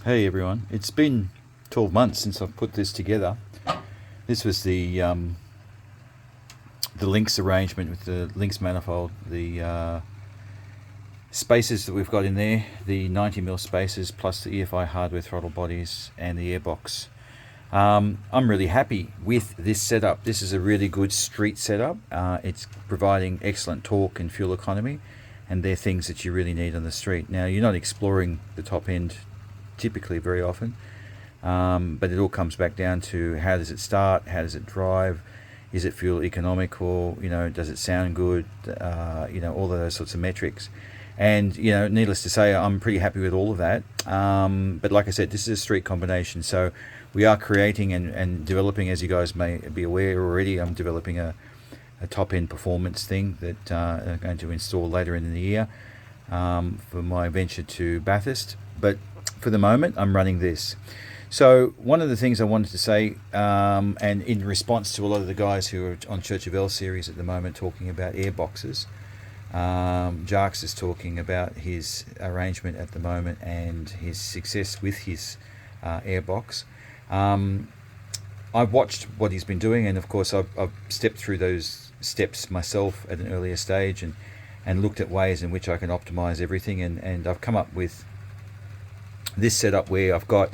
Hey everyone, it's been 12 months since I've put this together. This was the links arrangement with the links manifold, the spaces that we've got in there, the 90mm spaces plus the EFI hardware throttle bodies and the airbox. I'm really happy with this setup. This is a really good street setup. It's providing excellent torque and fuel economy, and they're things that you really need on the street. Now, you're not exploring the top end typically very often, but it all comes back down to how does it start, how does it drive, is it fuel economical, does it sound good, all of those sorts of metrics. And needless to say, I'm pretty happy with all of that, but like I said, this is a street combination, so we are creating and developing, as you guys may be aware already. I'm developing a top-end performance thing that I'm going to install later in the year for my venture to Bathurst, but for the moment I'm running this. So one of the things I wanted to say, and in response to a lot of the guys who are on Church of L series at the moment talking about airboxes, Jarks is talking about his arrangement at the moment and his success with his airbox. I've watched what he's been doing, and of course I've stepped through those steps myself at an earlier stage and looked at ways in which I can optimize everything, and I've come up with this setup where I've got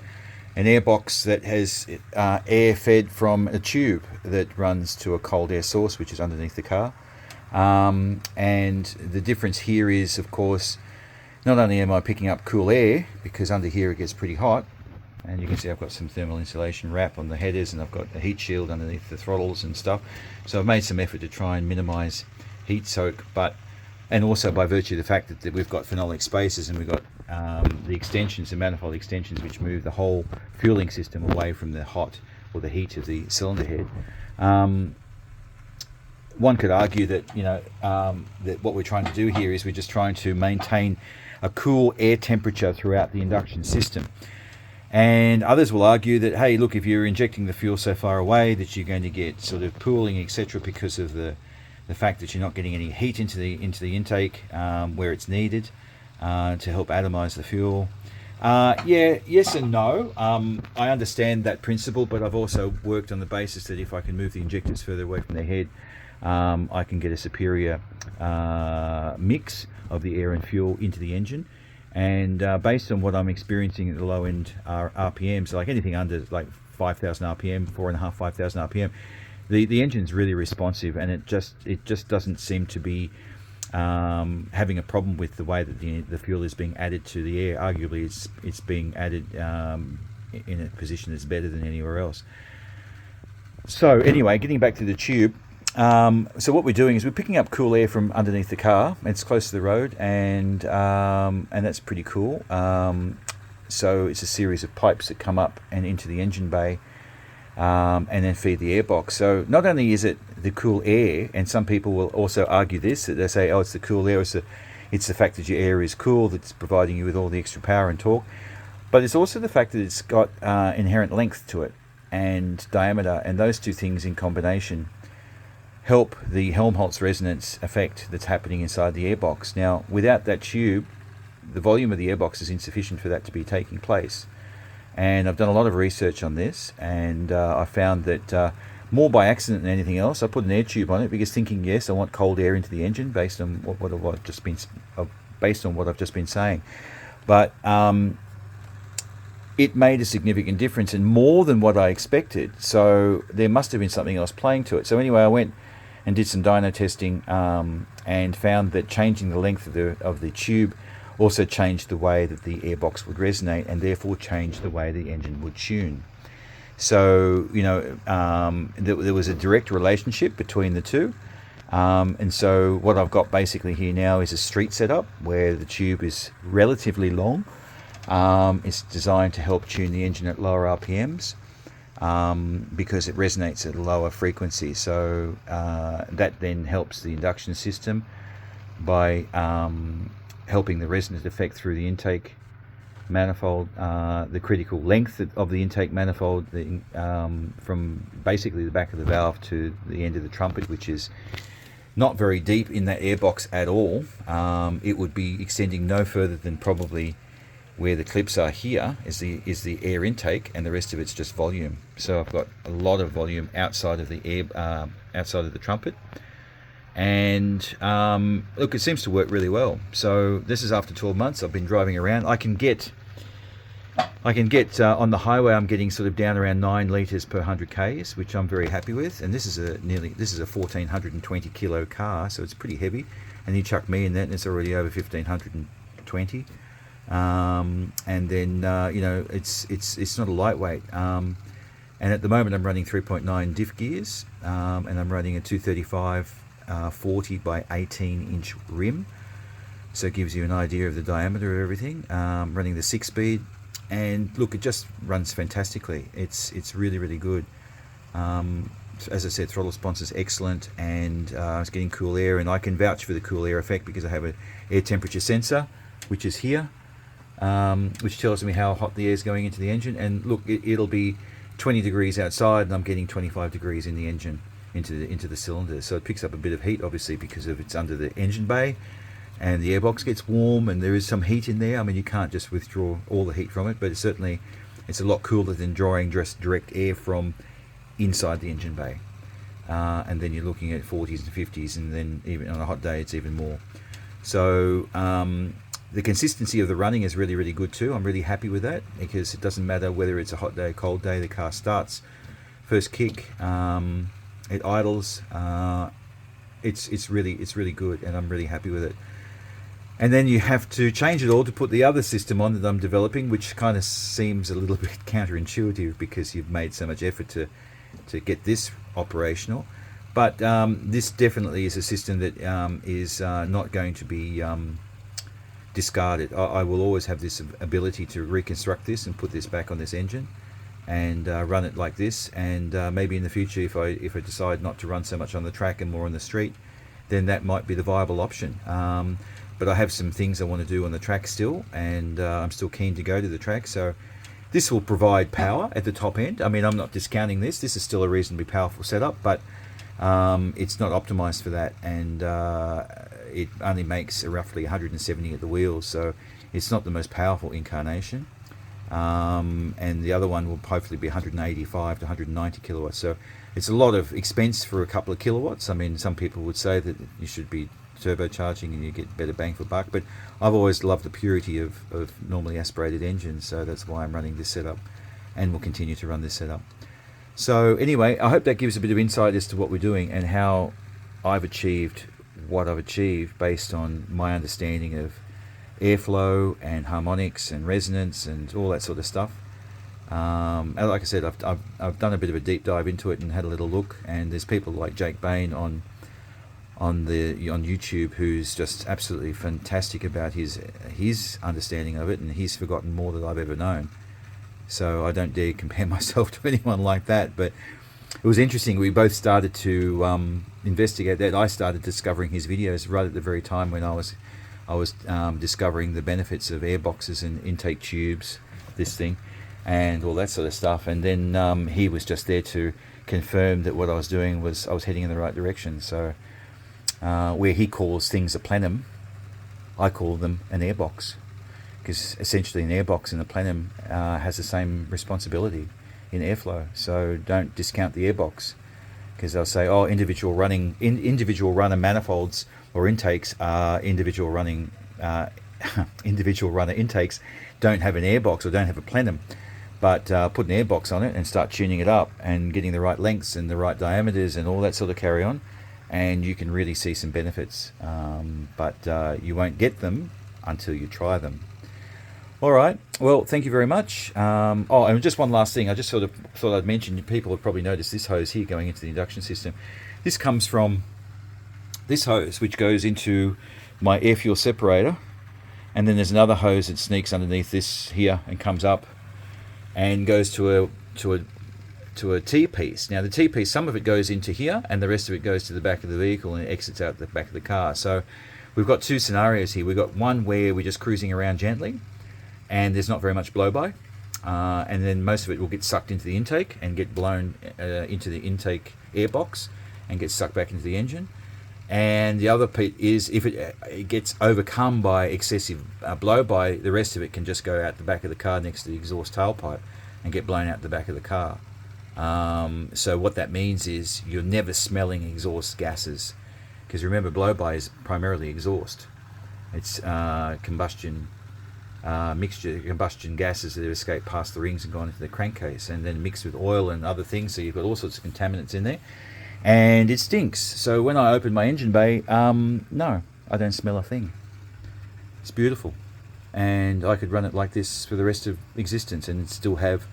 an airbox that has air fed from a tube that runs to a cold air source which is underneath the car, and the difference here is, of course, not only am I picking up cool air, because under here it gets pretty hot, and you can see I've got some thermal insulation wrap on the headers, and I've got a heat shield underneath the throttles and stuff, so I've made some effort to try and minimize heat soak, and also by virtue of the fact that we've got phenolic spaces and we've got the extensions, the manifold extensions, which move the whole fueling system away from the hot or the heat of the cylinder head. One could argue that that what we're trying to do here is we're just trying to maintain a cool air temperature throughout the induction system. And others will argue that, hey, look, if you're injecting the fuel so far away that you're going to get sort of pooling, etc., because of the fact that you're not getting any heat into the intake where it's needed to help atomize the fuel. Yes and no. I understand that principle, but I've also worked on the basis that if I can move the injectors further away from their head, I can get a superior mix of the air and fuel into the engine. And based on what I'm experiencing at the low end RPMs, like anything under like 5,000 RPM, 4.5, 5,000 RPM, the engine's really responsive, and it just doesn't seem to be having a problem with the way that the fuel is being added to the air. Arguably, it's being added in a position that's better than anywhere else. So anyway, getting back to the tube. So what we're doing is we're picking up cool air from underneath the car. It's close to the road, and that's pretty cool. So it's a series of pipes that come up and into the engine bay, and then feed the airbox. So not only is it the cool air, and some people will also argue this, that they say, oh, it's the cool air, it's the fact that your air is cool that's providing you with all the extra power and torque, but it's also the fact that it's got inherent length to it and diameter, and those two things in combination help the Helmholtz resonance effect that's happening inside the airbox. Now, without that tube, the volume of the airbox is insufficient for that to be taking place. And I've done a lot of research on this, and I found that more by accident than anything else, I put an air tube on it because thinking, yes, I want cold air into the engine based on what I've just been saying. But it made a significant difference, and more than what I expected. So there must have been something else playing to it. So anyway, I went and did some dyno testing, and found that changing the length of the tube also changed the way that the airbox would resonate, and therefore changed the way the engine would tune. So there was a direct relationship between the two, and so what I've got basically here now is a street setup where the tube is relatively long. It's designed to help tune the engine at lower RPMs, because it resonates at a lower frequency. So that then helps the induction system by helping the resonance effect through the intake manifold, the critical length of the intake manifold, from basically the back of the valve to the end of the trumpet, which is not very deep in that airbox at all. It would be extending no further than probably where the clips are here is the air intake, and the rest of it's just volume. So I've got a lot of volume outside of the air, outside of the trumpet. And look, it seems to work really well. So this is after 12 months. I've been driving around. I can get on the highway, I'm getting sort of down around 9 litres per 100 k's, which I'm very happy with. And this is a 1420 kilo car, so it's pretty heavy. And you chuck me in that, and it's already over 1520. And then you know, it's not a lightweight. And at the moment, I'm running 3.9 diff gears, and I'm running a 235 40 by 18 inch rim. So it gives you an idea of the diameter of everything. Running the 6-speed. And look, it just runs fantastically. It's really, really good. As I said, throttle response is excellent, and it's getting cool air, and I can vouch for the cool air effect because I have an air temperature sensor, which is here, which tells me how hot the air is going into the engine. And look, it'll be 20 degrees outside, and I'm getting 25 degrees in the engine, into the cylinder. So it picks up a bit of heat, obviously, because of it's under the engine bay. And the airbox gets warm, and there is some heat in there. I mean, you can't just withdraw all the heat from it, but it's a lot cooler than drawing just direct air from inside the engine bay. And then you're looking at 40s and 50s, and then even on a hot day, it's even more. So the consistency of the running is really, really good too. I'm really happy with that, because it doesn't matter whether it's a hot day, cold day. The car starts, first kick, it idles. It's really good, and I'm really happy with it. And then you have to change it all to put the other system on that I'm developing, which kind of seems a little bit counterintuitive because you've made so much effort to get this operational. But this definitely is a system that is not going to be discarded. I will always have this ability to reconstruct this and put this back on this engine and run it like this. And maybe in the future, if I decide not to run so much on the track and more on the street, then that might be the viable option. But I have some things I want to do on the track still, and I'm still keen to go to the track. So this will provide power at the top end. I mean, I'm not discounting this. This is still a reasonably powerful setup, but it's not optimized for that, and it only makes roughly 170 at the wheels, so it's not the most powerful incarnation. And the other one will hopefully be 185 to 190 kilowatts. So it's a lot of expense for a couple of kilowatts. I mean, some people would say that you should be turbocharging and you get better bang for buck, but I've always loved the purity of normally aspirated engines, so that's why I'm running this setup, and will continue to run this setup. So anyway, I hope that gives a bit of insight as to what we're doing and how I've achieved what I've achieved based on my understanding of airflow and harmonics and resonance and all that sort of stuff. And like I said, I've done a bit of a deep dive into it and had a little look, and there's people like Jake Bain on YouTube who's just absolutely fantastic about his understanding of it, and he's forgotten more than I've ever known. So I don't dare compare myself to anyone like that, but it was interesting. We both started to investigate that. I started discovering his videos right at the very time when I was discovering the benefits of airboxes and intake tubes, this thing, and all that sort of stuff. And then he was just there to confirm that what I was doing I was heading in the right direction. So where he calls things a plenum, I call them an airbox, because essentially an airbox and a plenum has the same responsibility in airflow. So don't discount the airbox, because they'll say, oh, individual runner manifolds or intakes are individual runner intakes don't have an airbox or don't have a plenum. But put an airbox on it and start tuning it up and getting the right lengths and the right diameters and all that sort of carry on, and you can really see some benefits. But you won't get them until you try them. All right. Well, thank you very much. Oh, and just one last thing. I just sort of thought I'd mention, people have probably noticed this hose here going into the induction system. This comes from this hose, which goes into my air fuel separator. And then there's another hose that sneaks underneath this here and comes up and goes to a T-piece. Now the T-piece, some of it goes into here and the rest of it goes to the back of the vehicle and exits out the back of the car. So we've got two scenarios here. We've got one where we're just cruising around gently and there's not very much blow-by, and then most of it will get sucked into the intake and get blown into the intake airbox and get sucked back into the engine. And the other bit is if it gets overcome by excessive blow by, the rest of it can just go out the back of the car next to the exhaust tailpipe and get blown out the back of the car. So what that means is you're never smelling exhaust gases, because remember, blow-by is primarily exhaust. It's combustion mixture, combustion gases that have escaped past the rings and gone into the crankcase, and then mixed with oil and other things, so you've got all sorts of contaminants in there. And it stinks. So when I open my engine bay, no, I don't smell a thing. It's beautiful. And I could run it like this for the rest of existence and still have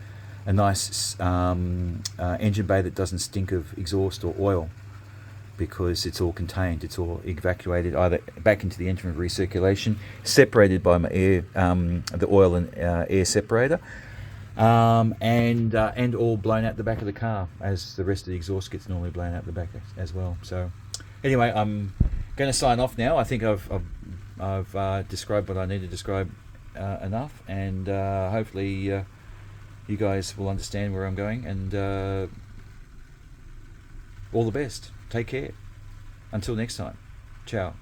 a nice engine bay that doesn't stink of exhaust or oil, because it's all contained. It's all evacuated either back into the engine for recirculation, separated by my air, the oil and air separator, and all blown out the back of the car, as the rest of the exhaust gets normally blown out the back as well. So anyway, I'm going to sign off now. I think I've described what I need to describe enough, and hopefully you guys will understand where I'm going, and all the best. Take care. Until next time. Ciao.